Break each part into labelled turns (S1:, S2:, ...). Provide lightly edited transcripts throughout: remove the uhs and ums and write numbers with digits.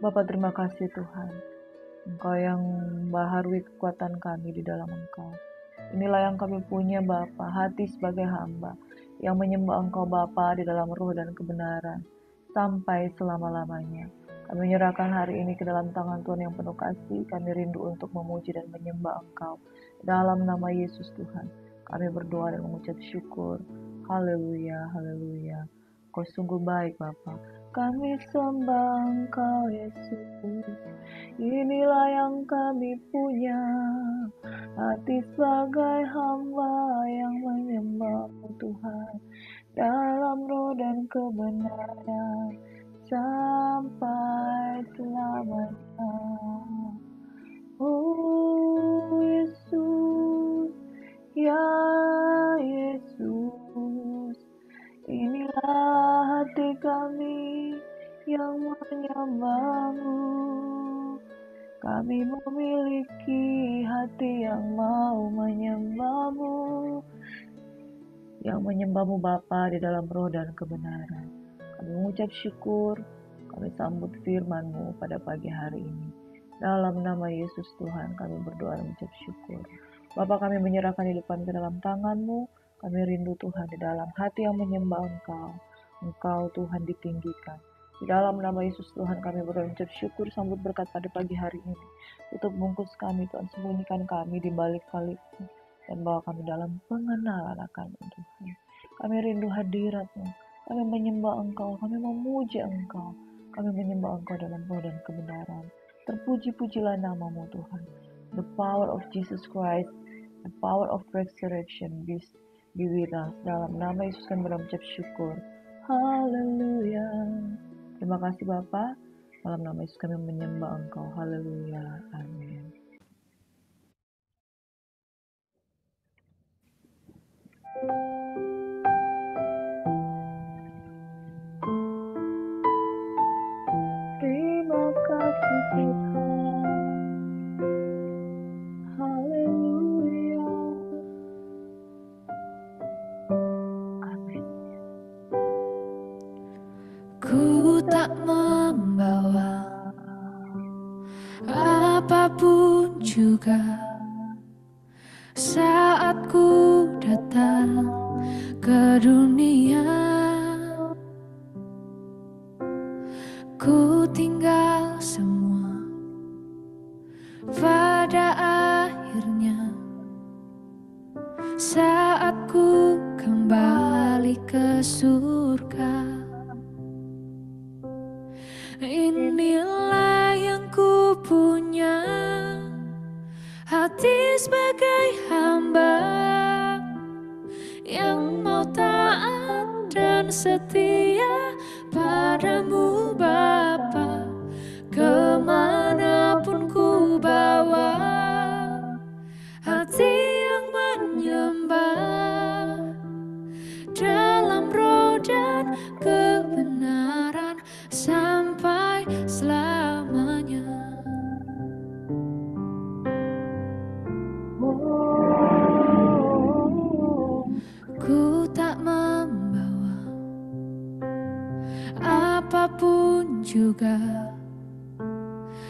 S1: Bapa, terima kasih Tuhan. Engkau yang membaharui kekuatan kami di dalam Engkau. Inilah yang kami punya Bapa, hati sebagai hamba, yang menyembah Engkau Bapa di dalam roh dan kebenaran, sampai selama-lamanya. Kami menyerahkan hari ini ke dalam tangan Tuhan yang penuh kasih. Kami rindu untuk memuji dan menyembah Engkau. Dalam nama Yesus Tuhan, kami berdoa dan mengucap syukur. Haleluya, haleluya. Kau sungguh baik Bapa. Kami sembah Engkau Yesus. Inilah yang kami punya, hati sebagai hamba yang menyembah-Mu Tuhan, dalam roh dan kebenaran, sampai selamanya. Oh Yesus, ya Yesus, inilah hati kami yang menyembah-Mu. Kami memiliki hati yang mau menyembah-Mu, yang menyembah-Mu Bapa di dalam roh dan kebenaran. Kami mengucap syukur, kami sambut firman-Mu pada pagi hari ini. Dalam nama Yesus Tuhan kami berdoa dan mengucap syukur. Bapa, kami menyerahkan hidupan ke dalam tangan-Mu. Kami rindu Tuhan di dalam hati yang menyembah Engkau. Engkau Tuhan ditinggikan. Di dalam nama Yesus Tuhan kami berdoa dan mengucap syukur, sambut berkat pada pagi hari ini. Tutup bungkus kami Tuhan, sembunyikan kami di balik salib-Mu, dan bawa kami dalam pengenalan akan-Mu Tuhan. Kami rindu hadirat-Mu, kami menyembah Engkau, kami memuji Engkau, kami menyembah Engkau dalam roh dan kebenaran. Terpuji-pujilah nama-Mu Tuhan. The power of Jesus Christ, the power of resurrection be with us. Dalam nama Yesus kami mengucap syukur. Haleluya. Terima kasih Bapa. Dalam nama Yesus kami menyembah Engkau. Haleluya. Amin. Terima kasih Tuhan. Haleluya. Amin.
S2: Ku tak membawa apapun juga saat ku datang ke dunia. Ku tinggal semua pada akhirnya saat ku kembali ke surga. Inilah yang ku punya, hati sebagai hamba yang mau taat dan setia padamu Bapa. Kemanapun ku bawa, hati yang menyembah dalam roh dan kebenaran sampai selamanya. Ku tak membawa apapun juga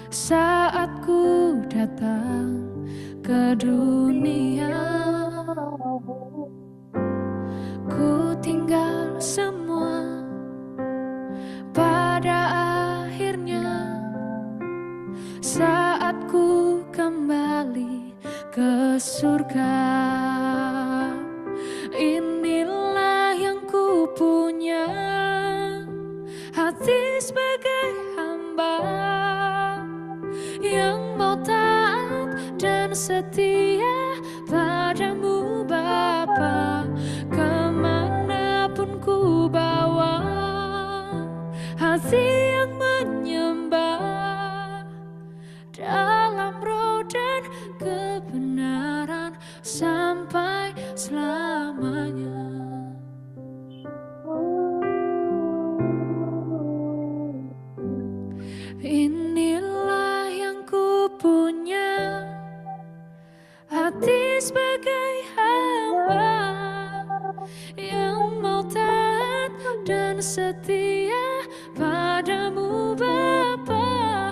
S2: saat ku datang ke dunia. Ku tinggal semua pada akhirnya saat ku kembali ke surga. Inilah yang ku punya, hati sebagai hamba yang mau taat dan setia padamu Bapa. Kemanapun ku bawa, hati yang menyembah dalam roh dan kebenaran sampai selamanya. Inilah yang ku punya, hati sebagai hamba yang mau taat dan setia padamu Bapa.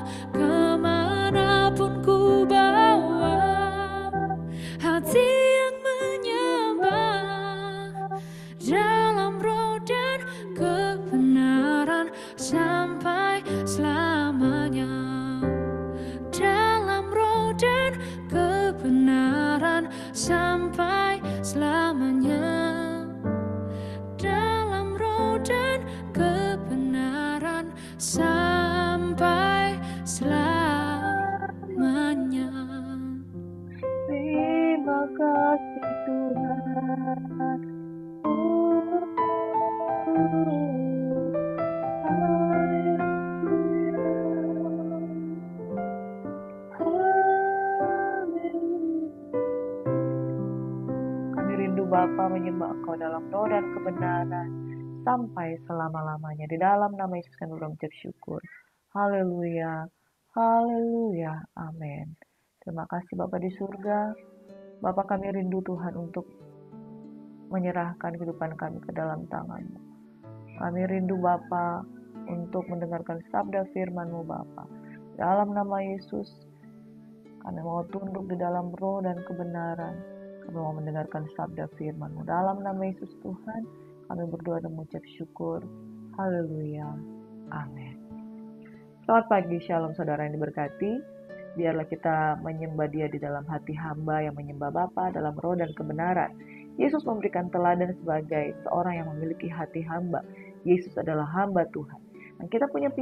S2: sampai selamanya. Dalam roh dan kebenaran sampai selamanya. Dalam roh dan kebenaran sampai selamanya.
S1: Terima kasih Tuhan. Kami rindu Bapa menyembah Engkau dalam roh dan kebenaran sampai selama-lamanya. Di dalam nama Yesus kami mengucap syukur. Haleluya, haleluya, amin. Terima kasih Bapa di surga. Bapa, kami rindu Tuhan untuk menyerahkan kehidupan kami ke dalam tangan-Mu. Kami rindu Bapa untuk mendengarkan sabda firman-Mu Bapa. Dalam nama Yesus, kami mau tunduk di dalam roh dan kebenaran. Kami mau mendengarkan sabda firman-Mu. Dalam nama Yesus Tuhan, kami berdoa dan mengucap syukur. Haleluya, amin. Selamat pagi, shalom saudara yang diberkati. Biarlah kita menyembah Dia di dalam hati hamba yang menyembah Bapa dalam roh dan kebenaran. Yesus memberikan teladan sebagai seorang yang memiliki hati hamba. Yesus adalah hamba Tuhan. Dan kita punya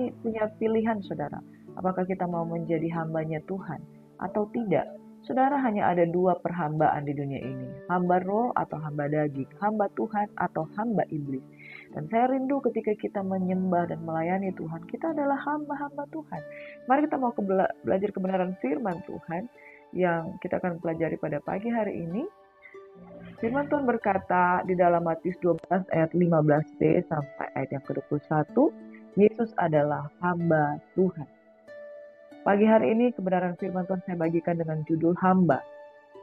S1: pilihan saudara. Apakah kita mau menjadi hambanya Tuhan atau tidak? Saudara, hanya ada dua perhambaan di dunia ini. Hamba roh atau hamba daging. Hamba Tuhan atau hamba iblis. Dan saya rindu ketika kita menyembah dan melayani Tuhan, kita adalah hamba-hamba Tuhan. Mari kita mau belajar kebenaran firman Tuhan yang kita akan pelajari pada pagi hari ini. Firman Tuhan berkata di dalam Matius 12 ayat 15b sampai ayat yang ke-21, Yesus adalah hamba Tuhan. Pagi hari ini kebenaran firman Tuhan saya bagikan dengan judul hamba,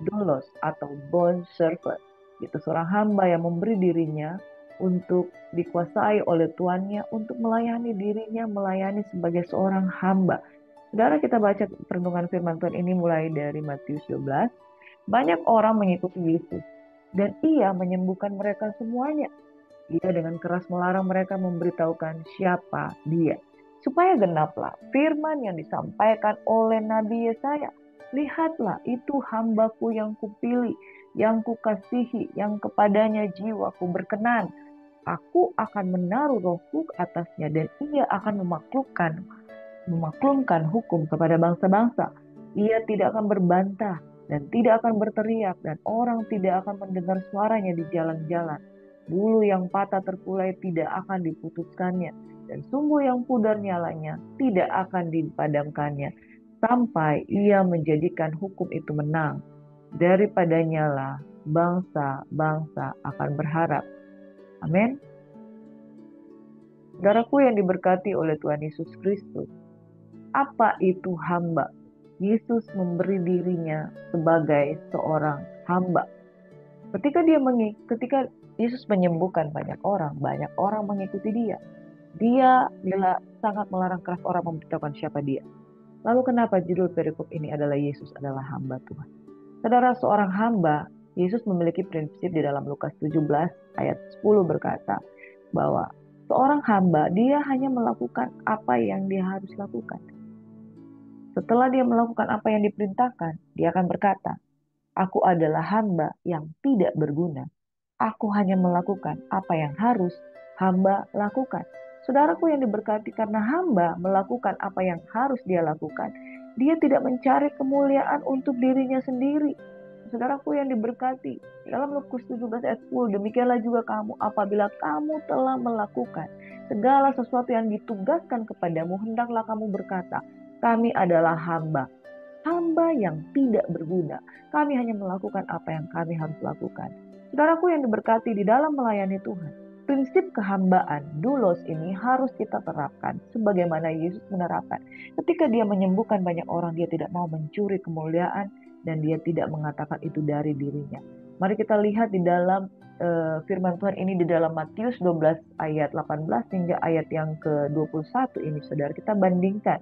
S1: doulos atau bond servant. Itu seorang hamba yang memberi dirinya untuk dikuasai oleh tuannya, untuk melayani dirinya, melayani sebagai seorang hamba. Saudara, kita baca perenungan firman Tuhan ini mulai dari Matius 12. Banyak orang mengikuti Yesus, dan Ia menyembuhkan mereka semuanya. Ia dengan keras melarang mereka memberitahukan siapa Dia, supaya genaplah firman yang disampaikan oleh Nabi Yesaya. Lihatlah, itu hambaku yang kupilih, yang kukasihi, yang kepadanya jiwaku berkenan. Aku akan menaruh rohku atasnya, dan Ia akan memaklumkan hukum kepada bangsa-bangsa. Ia tidak akan berbantah dan tidak akan berteriak, dan orang tidak akan mendengar suaranya di jalan-jalan. Bulu yang patah terkulai tidak akan diputuskannya, dan sumbu yang pudar nyalanya tidak akan dipadamkannya, sampai Ia menjadikan hukum itu menang. Daripadanya lah bangsa-bangsa akan berharap. Amin. Saudaraku yang diberkati oleh Tuhan Yesus Kristus, apa itu hamba? Yesus memberi dirinya sebagai seorang hamba. Ketika Yesus menyembuhkan banyak orang mengikuti Dia. Dia sangat melarang keras orang memberitahukan siapa Dia. Lalu kenapa judul perikop ini adalah Yesus adalah hamba Tuhan? Saudara, seorang hamba, Yesus memiliki prinsip di dalam Lukas 17 ayat 10 berkata bahwa seorang hamba, dia hanya melakukan apa yang dia harus lakukan. Setelah dia melakukan apa yang diperintahkan, dia akan berkata, aku adalah hamba yang tidak berguna. Aku hanya melakukan apa yang harus hamba lakukan. Saudaraku yang diberkati, karena hamba melakukan apa yang harus dia lakukan, dia tidak mencari kemuliaan untuk dirinya sendiri. Saudaraku yang diberkati, dalam Lukas 17 ayat 10, demikianlah juga kamu apabila kamu telah melakukan segala sesuatu yang ditugaskan kepadamu, hendaklah kamu berkata, kami adalah hamba yang tidak berguna. Kami hanya melakukan apa yang kami harus lakukan. Saudaraku yang diberkati, di dalam melayani Tuhan, prinsip kehambaan, doulos ini harus kita terapkan sebagaimana Yesus menerapkan. Ketika Dia menyembuhkan banyak orang, Dia tidak mau mencuri kemuliaan dan Dia tidak mengatakan itu dari dirinya. Mari kita lihat di dalam firman Tuhan ini di dalam Matius 12 ayat 18 hingga ayat yang ke-21 ini, saudara, kita bandingkan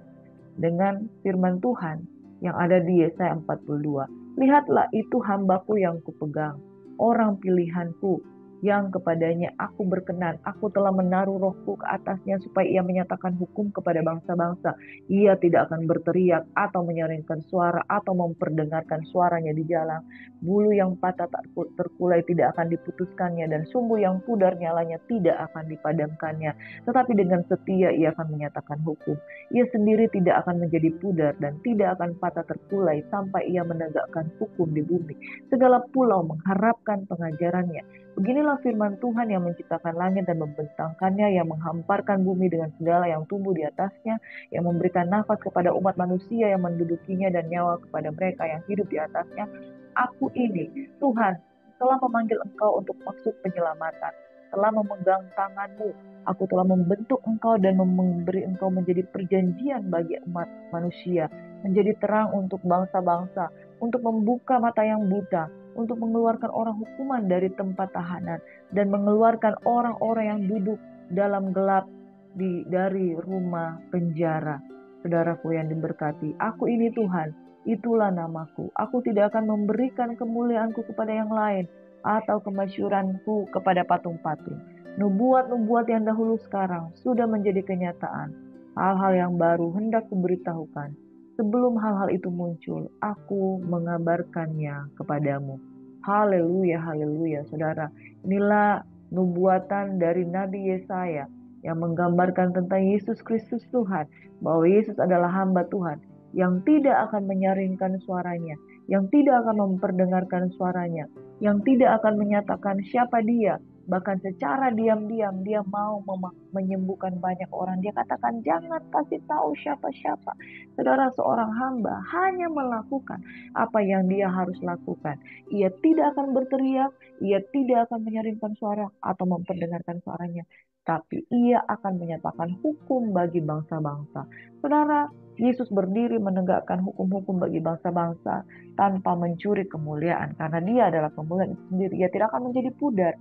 S1: dengan firman Tuhan yang ada di Yesaya 42. Lihatlah, itu hambaku yang kupegang, orang pilihanku, yang kepadanya aku berkenan. Aku telah menaruh rohku ke atasnya supaya ia menyatakan hukum kepada bangsa-bangsa. Ia tidak akan berteriak atau menyaringkan suara atau memperdengarkan suaranya di jalan. Bulu yang patah tak terkulai tidak akan diputuskannya, dan sumbu yang pudar nyalanya tidak akan dipadamkannya. Tetapi dengan setia ia akan menyatakan hukum. Ia sendiri tidak akan menjadi pudar dan tidak akan patah terkulai sampai ia menegakkan hukum di bumi. Segala pulau mengharapkan pengajarannya. Beginilah firman Tuhan yang menciptakan langit dan membentangkannya, yang menghamparkan bumi dengan segala yang tumbuh di atasnya, yang memberikan nafas kepada umat manusia yang mendudukinya dan nyawa kepada mereka yang hidup di atasnya. Aku ini, Tuhan, telah memanggil engkau untuk maksud penyelamatan, telah memegang tanganmu. Aku telah membentuk engkau dan memberi engkau menjadi perjanjian bagi umat manusia, menjadi terang untuk bangsa-bangsa, untuk membuka mata yang buta, untuk mengeluarkan orang hukuman dari tempat tahanan, dan mengeluarkan orang-orang yang duduk dalam gelap dari rumah penjara. Saudaraku yang diberkati, aku ini Tuhan, itulah namaku. Aku tidak akan memberikan kemuliaanku kepada yang lain, atau kemasyuranku kepada patung-patung. Nubuat-nubuat yang dahulu sekarang sudah menjadi kenyataan. Hal-hal yang baru hendak kuberitahukan. Sebelum hal-hal itu muncul, aku mengabarkannya kepadamu. Haleluya, haleluya, saudara. Inilah nubuatan dari Nabi Yesaya yang menggambarkan tentang Yesus Kristus Tuhan, bahwa Yesus adalah hamba Tuhan yang tidak akan menyaringkan suaranya, yang tidak akan memperdengarkan suaranya, yang tidak akan menyatakan siapa dia. Bahkan secara diam-diam dia mau menyembuhkan banyak orang. Dia katakan jangan kasih tahu siapa-siapa. Saudara, seorang hamba hanya melakukan apa yang dia harus lakukan. Ia tidak akan berteriak, ia tidak akan menyaringkan suara atau memperdengarkan suaranya, tapi ia akan menyatakan hukum bagi bangsa-bangsa. Saudara, Yesus berdiri menegakkan hukum-hukum bagi bangsa-bangsa tanpa mencuri kemuliaan, karena dia adalah kemuliaan itu sendiri. Ia tidak akan menjadi pudar.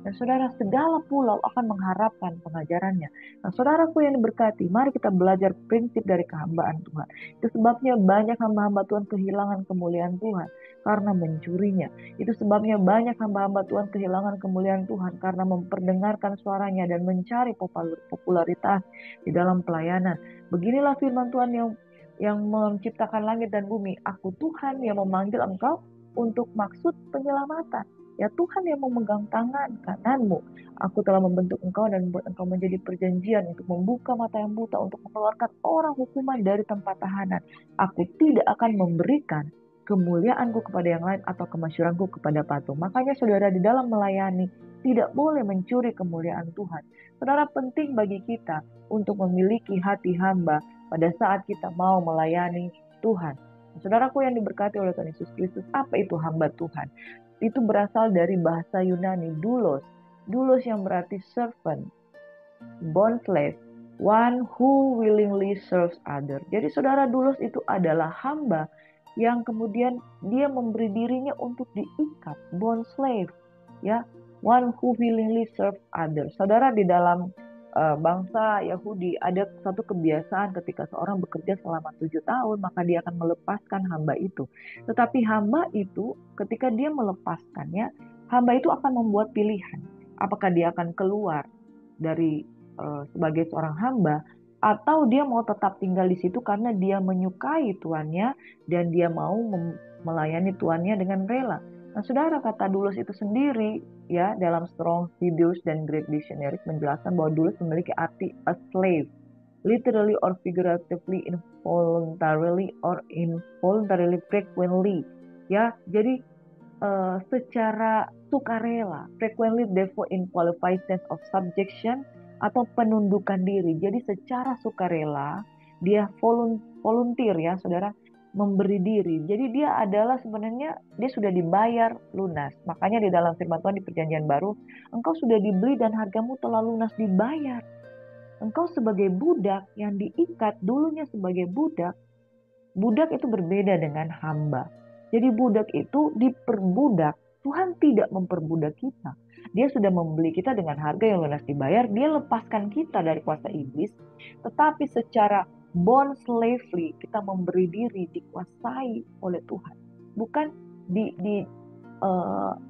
S1: Dan saudara, segala pulau akan mengharapkan pengajarannya. Nah, saudaraku yang diberkati, mari kita belajar prinsip dari kehambaan Tuhan. Itu sebabnya banyak hamba-hamba Tuhan kehilangan kemuliaan Tuhan karena mencurinya. Itu sebabnya banyak hamba-hamba Tuhan kehilangan kemuliaan Tuhan karena memperdengarkan suaranya dan mencari popularitas di dalam pelayanan. Beginilah firman Tuhan yang menciptakan langit dan bumi. Aku Tuhan yang memanggil engkau untuk maksud penyelamatan. Ya, Tuhan yang memegang tangan kananmu. Aku telah membentuk engkau dan membuat engkau menjadi perjanjian untuk membuka mata yang buta, untuk mengeluarkan orang hukuman dari tempat tahanan. Aku tidak akan memberikan kemuliaanku kepada yang lain atau kemasyuranku kepada patung. Makanya saudara, di dalam melayani tidak boleh mencuri kemuliaan Tuhan. Saudara, penting bagi kita untuk memiliki hati hamba pada saat kita mau melayani Tuhan. Saudaraku yang diberkati oleh Tuhan Yesus Kristus, apa itu hamba Tuhan? Itu berasal dari bahasa Yunani, doulos. Doulos yang berarti servant, bond slave, one who willingly serves other. Jadi saudara, doulos itu adalah hamba yang kemudian dia memberi dirinya untuk diikat, bond slave, ya, one who willingly serves other. Saudara, di dalam bangsa Yahudi ada satu kebiasaan, ketika seorang bekerja selama 7 tahun maka dia akan melepaskan hamba itu. Tetapi hamba itu ketika dia melepaskannya, hamba itu akan membuat pilihan apakah dia akan keluar dari sebagai seorang hamba atau dia mau tetap tinggal di situ karena dia menyukai tuannya dan dia mau melayani tuannya dengan rela. Nah, saudara, kata doulos itu sendiri ya dalam Strong's Hebrews dan Great Dictionary menjelaskan bahwa doulos memiliki arti a slave, literally or figuratively, involuntarily or involuntarily, frequently. Ya, jadi secara sukarela, frequently therefore in qualified sense of subjection atau penundukan diri. Jadi secara sukarela dia volunteer ya, saudara, memberi diri. Jadi dia adalah sebenarnya dia sudah dibayar lunas. Makanya di dalam firman Tuhan di Perjanjian Baru, engkau sudah dibeli dan hargamu telah lunas, dibayar. Engkau sebagai budak yang diikat, dulunya sebagai budak. Budak itu berbeda dengan hamba. Jadi budak itu diperbudak. Tuhan tidak memperbudak kita. Dia sudah membeli kita dengan harga yang lunas dibayar. Dia lepaskan kita dari kuasa iblis. Tetapi secara bond slavely, kita memberi diri dikuasai oleh Tuhan, bukan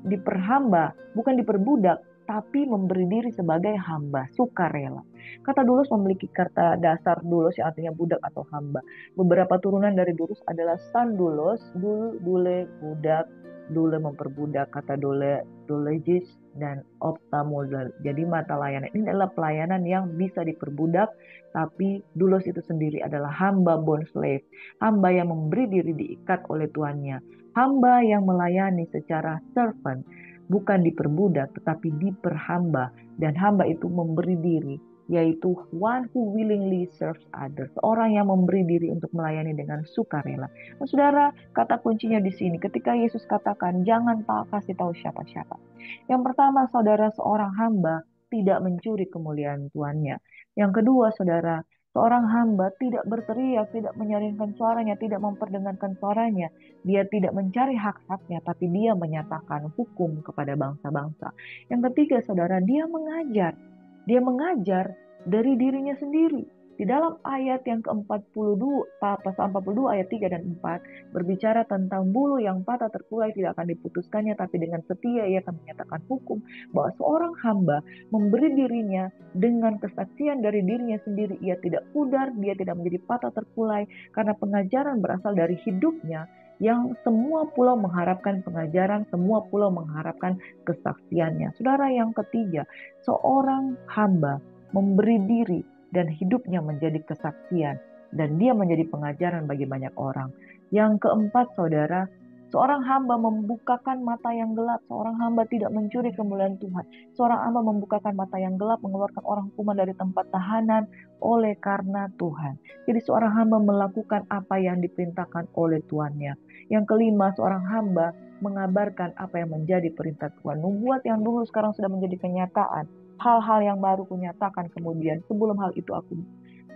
S1: diperhamba, bukan diperbudak, tapi memberi diri sebagai hamba, sukarela. Kata dulos memiliki kata dasar dulos yang artinya budak atau hamba. Beberapa turunan dari dulos adalah san dulos, dule, budak, dule memperbudak, kata dole, dolegis, dan optamodal. Jadi mata layanan ini adalah pelayanan yang bisa diperbudak, tapi dulos itu sendiri adalah hamba, bond slave, hamba yang memberi diri diikat oleh tuannya, hamba yang melayani secara servant, bukan diperbudak tetapi diperhamba, dan hamba itu memberi diri, yaitu one who willingly serves others, orang yang memberi diri untuk melayani dengan sukarela. Nah, saudara, kata kuncinya di sini ketika Yesus katakan jangan kasih tahu siapa-siapa. Yang pertama, saudara, seorang hamba tidak mencuri kemuliaan tuannya. Yang kedua, saudara, seorang hamba tidak berteriak, tidak menyaringkan suaranya, tidak memperdengarkan suaranya. Dia tidak mencari hak-haknya, tapi dia menyatakan hukum kepada bangsa-bangsa. Yang ketiga, saudara, dia mengajar. Dia mengajar dari dirinya sendiri. Di dalam ayat yang ke-42, pasal 42 ayat 3 dan 4, berbicara tentang bulu yang patah terkulai tidak akan diputuskannya, tapi dengan setia ia akan menyatakan hukum, bahwa seorang hamba memberi dirinya dengan kesaksian dari dirinya sendiri. Ia tidak pudar, dia tidak menjadi patah terkulai, karena pengajaran berasal dari hidupnya, yang semua pulau mengharapkan pengajaran, semua pulau mengharapkan kesaksiannya. Saudara, yang ketiga, seorang hamba memberi diri dan hidupnya menjadi kesaksian, dan dia menjadi pengajaran bagi banyak orang. Yang keempat, saudara, seorang hamba membukakan mata yang gelap. Seorang hamba tidak mencuri kemuliaan Tuhan. Seorang hamba membukakan mata yang gelap, mengeluarkan orang hukuman dari tempat tahanan oleh karena Tuhan. Jadi seorang hamba melakukan apa yang diperintahkan oleh tuannya. Yang kelima, seorang hamba mengabarkan apa yang menjadi perintah Tuhan. Nubuat yang dulu sekarang sudah menjadi kenyataan. Hal-hal yang baru kunyatakan kemudian, sebelum hal itu aku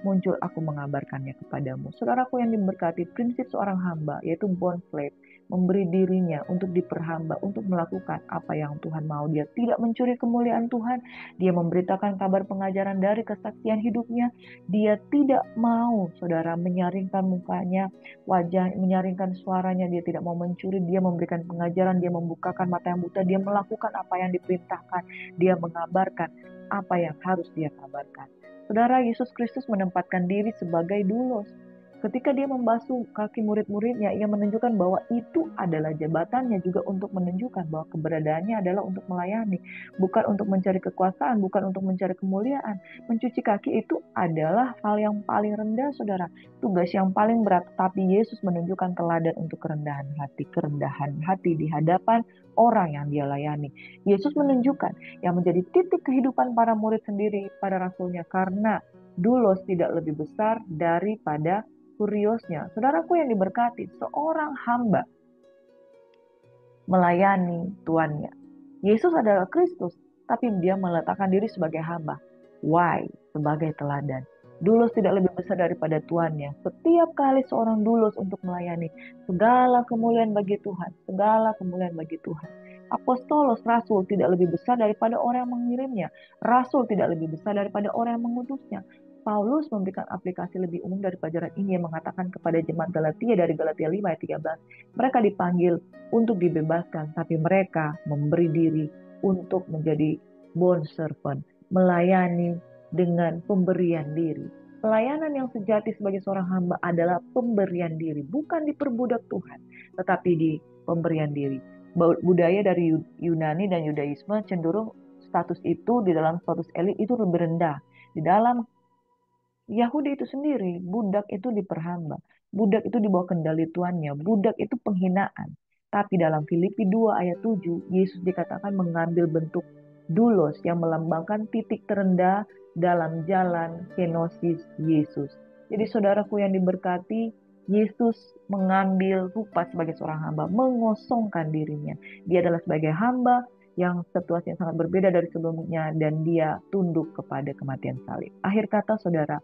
S1: muncul, aku mengabarkannya kepadamu. Saudaraku yang diberkati, prinsip seorang hamba, yaitu bond slave, memberi dirinya untuk diperhamba, untuk melakukan apa yang Tuhan mau. Dia tidak mencuri kemuliaan Tuhan, dia memberitakan kabar pengajaran dari kesaksian hidupnya, dia tidak mau, saudara, menyaringkan mukanya, wajah, menyaringkan suaranya, dia tidak mau mencuri, dia memberikan pengajaran, dia membukakan mata yang buta, dia melakukan apa yang diperintahkan, dia mengabarkan apa yang harus dia kabarkan. Saudara, Yesus Kristus menempatkan diri sebagai dulos. Ketika dia membasuh kaki murid-muridnya, ia menunjukkan bahwa itu adalah jabatannya, juga untuk menunjukkan bahwa keberadaannya adalah untuk melayani, bukan untuk mencari kekuasaan, bukan untuk mencari kemuliaan. Mencuci kaki itu adalah hal yang paling rendah, saudara. Tugas yang paling berat, tapi Yesus menunjukkan teladan untuk kerendahan hati di hadapan orang yang dia layani. Yesus menunjukkan yang menjadi titik kehidupan para murid sendiri pada rasulnya, karena dulos tidak lebih besar daripada kuriosnya. Saudaraku yang diberkati, seorang hamba melayani tuannya. Yesus adalah Kristus, tapi dia meletakkan diri sebagai hamba. Why? Sebagai teladan. Dulos tidak lebih besar daripada tuannya. Setiap kali seorang dulos untuk melayani, segala kemuliaan bagi Tuhan, segala kemuliaan bagi Tuhan. Apostolos, rasul, tidak lebih besar daripada orang yang mengirimnya. Rasul tidak lebih besar daripada orang yang mengutusnya. Paulus memberikan aplikasi lebih umum dari pelajaran ini, yang mengatakan kepada jemaat Galatia dari Galatia 5 ayat 13, mereka dipanggil untuk dibebaskan, tapi mereka memberi diri untuk menjadi bond servant, melayani dengan pemberian diri. Pelayanan yang sejati sebagai seorang hamba adalah pemberian diri, bukan diperbudak Tuhan, tetapi di pemberian diri. Budaya dari Yunani dan Yudaisme cenderung status itu di dalam status elit itu lebih rendah. Di dalam Yahudi itu sendiri, budak itu diperhamba. Budak itu di bawah kendali tuannya. Budak itu penghinaan. Tapi dalam Filipi 2 ayat 7, Yesus dikatakan mengambil bentuk dulos yang melambangkan titik terendah dalam jalan kenosis Yesus. Jadi saudaraku yang diberkati, Yesus mengambil rupa sebagai seorang hamba, mengosongkan dirinya. Dia adalah sebagai hamba yang situasi yang sangat berbeda dari sebelumnya, dan dia tunduk kepada kematian salib. Akhir kata, saudara,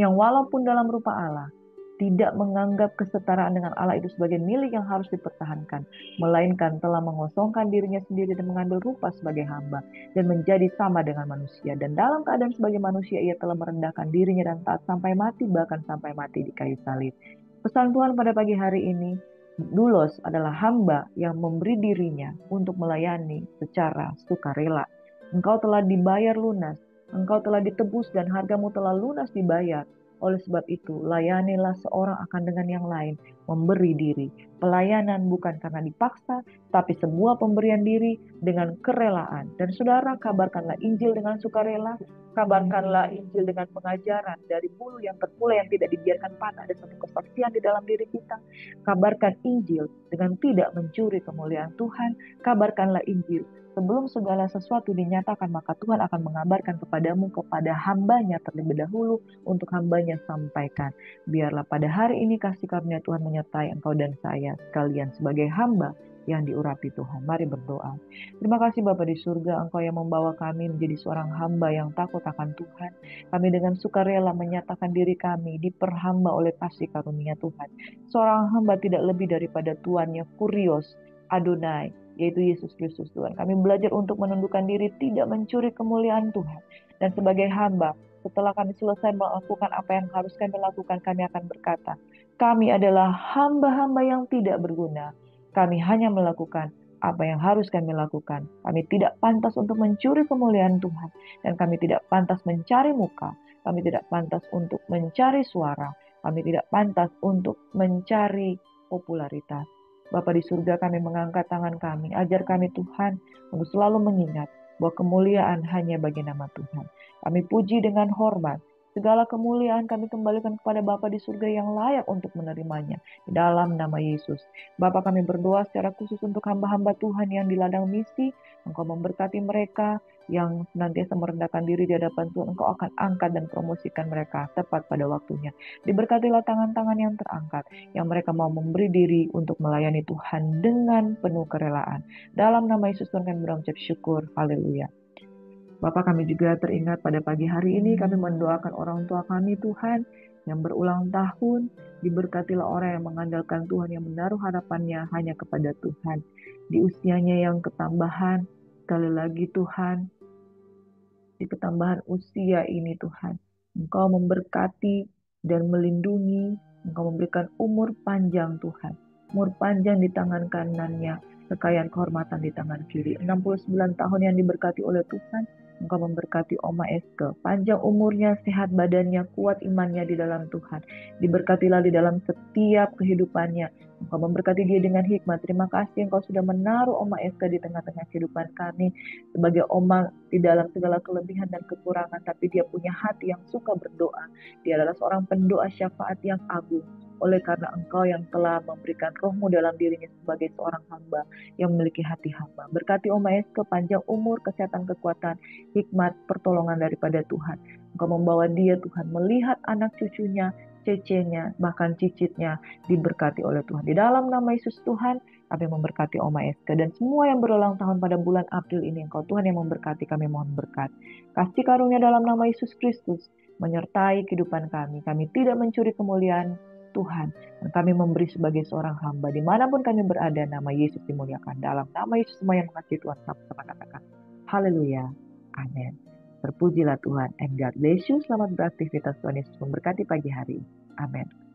S1: yang walaupun dalam rupa Allah, tidak menganggap kesetaraan dengan Allah itu sebagai milik yang harus dipertahankan, melainkan telah mengosongkan dirinya sendiri dan mengambil rupa sebagai hamba, dan menjadi sama dengan manusia. Dan dalam keadaan sebagai manusia, ia telah merendahkan dirinya dan taat sampai mati, bahkan sampai mati di kayu salib. Pesan Tuhan pada pagi hari ini, dulos adalah hamba yang memberi dirinya untuk melayani secara sukarela. Engkau telah dibayar lunas, engkau telah ditebus dan hargamu telah lunas dibayar. Oleh sebab itu, layanilah seorang akan dengan yang lain, memberi diri. Pelayanan bukan karena dipaksa, tapi semua pemberian diri dengan kerelaan. Dan saudara, kabarkanlah Injil dengan sukarela, kabarkanlah Injil dengan pengajaran dari bulu yang terpulai yang tidak dibiarkan patah. Ada satu kesaksian di dalam diri kita. Kabarkan Injil dengan tidak mencuri kemuliaan Tuhan. Kabarkanlah Injil. Sebelum segala sesuatu dinyatakan, maka Tuhan akan mengabarkan kepadamu, kepada hambanya terlebih dahulu, untuk hambanya sampaikan. Biarlah pada hari ini kasih karunia Tuhan menyertai engkau dan saya sekalian sebagai hamba yang diurapi Tuhan. Mari berdoa. Terima kasih Bapa di surga, Engkau yang membawa kami menjadi seorang hamba yang takut akan Tuhan. Kami dengan sukarela menyatakan diri kami diperhamba oleh kasih karunia Tuhan. Seorang hamba tidak lebih daripada tuannya, Kurios, Adonai, yaitu Yesus Kristus Tuhan. Kami belajar untuk menundukkan diri, tidak mencuri kemuliaan Tuhan. Dan sebagai hamba, setelah kami selesai melakukan apa yang harus kami lakukan, kami akan berkata, kami adalah hamba-hamba yang tidak berguna. Kami hanya melakukan apa yang harus kami lakukan. Kami tidak pantas untuk mencuri kemuliaan Tuhan. Dan kami tidak pantas mencari muka. Kami tidak pantas untuk mencari suara. Kami tidak pantas untuk mencari popularitas. Bapa di surga, kami mengangkat tangan kami. Ajar kami Tuhan untuk selalu mengingat bahwa kemuliaan hanya bagi nama Tuhan. Kami puji dengan hormat. Segala kemuliaan kami kembalikan kepada Bapa di surga yang layak untuk menerimanya. Di dalam nama Yesus. Bapa, kami berdoa secara khusus untuk hamba-hamba Tuhan yang di ladang misi. Engkau memberkati mereka yang senantiasa merendahkan diri di hadapan Tuhan. Engkau akan angkat dan promosikan mereka tepat pada waktunya. Diberkatilah tangan-tangan yang terangkat, yang mereka mau memberi diri untuk melayani Tuhan dengan penuh kerelaan. Dalam nama Yesus Tuhan kami berucap syukur. Haleluya. Bapak, kami juga teringat pada pagi hari ini kami mendoakan orang tua kami Tuhan yang berulang tahun. Diberkatilah orang yang mengandalkan Tuhan, yang menaruh harapannya hanya kepada Tuhan. Di usianya yang ketambahan, sekali lagi Tuhan, di ketambahan usia ini Tuhan, Engkau memberkati dan melindungi, Engkau memberikan umur panjang Tuhan. Umur panjang di tangan kanannya, kekayaan kehormatan di tangan kiri. 69 tahun yang diberkati oleh Tuhan. Engkau memberkati Oma Eske, panjang umurnya, sehat badannya, kuat imannya di dalam Tuhan. Diberkatilah di dalam setiap kehidupannya. Engkau memberkati dia dengan hikmat. Terima kasih Engkau sudah menaruh Oma Eske di tengah-tengah kehidupan kami. Sebagai Oma di dalam segala kelebihan dan kekurangan, tapi dia punya hati yang suka berdoa. Dia adalah seorang pendoa syafaat yang agung. Oleh karena Engkau yang telah memberikan roh-Mu dalam dirinya sebagai seorang hamba yang memiliki hati hamba. Berkati Oma Eske, panjang umur, kesehatan, kekuatan, hikmat, pertolongan daripada Tuhan. Engkau membawa dia Tuhan melihat anak cucunya, cecenya, bahkan cicitnya diberkati oleh Tuhan. Di dalam nama Yesus Tuhan, kami memberkati Oma Eske dan semua yang berulang tahun pada bulan April ini. Engkau Tuhan yang memberkati, kami mohon berkat. Kasih karunia dalam nama Yesus Kristus menyertai kehidupan kami. Kami tidak mencuri kemuliaan Tuhan, dan kami memberi sebagai seorang hamba. Dimanapun kami berada, nama Yesus dimuliakan. Dalam nama Yesus semua yang mengasihi Tuhan, sama-sama katakan haleluya, amin. Terpujilah Tuhan, and God bless you. Selamat beraktivitas, Tuhan Yesus memberkati pagi hari. Amin.